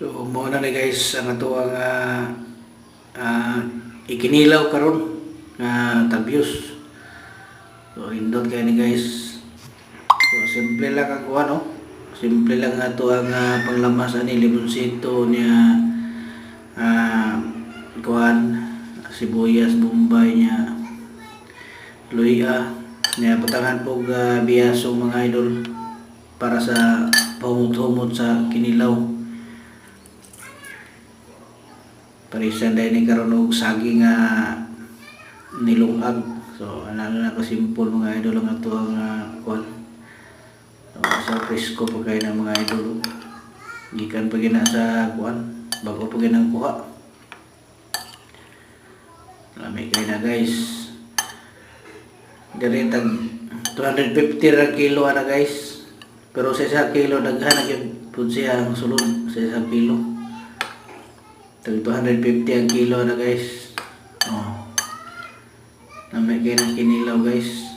So muna na guys ang ato ang ikinilaw karon nga tabyos. So indot kay ni guys. So simple lang ang kuha no. Simple lang ato ang panglamas ani limoncito niya kuhan sibuyas, bombay niya luya niya patangan pog biyaso mga idol para sa pahumot-humot sa kinilaw. Parisan dahil ni karon og saging nilungag. So ano na ka simple mga idol ang ato ang kuan. So sa presko pa kay ng mga idol. Gikan pa gina sa kuan, bago pa ginang kuha. Lami kay na guys. Diri tag 250 ra kilo ana guys. Pero sa 1 kilo daghan na gyud pud siya ang sulod sa 1 kilo. Tag 250 ang kilo na guys. Oh. Namay kay ng kinilaw guys.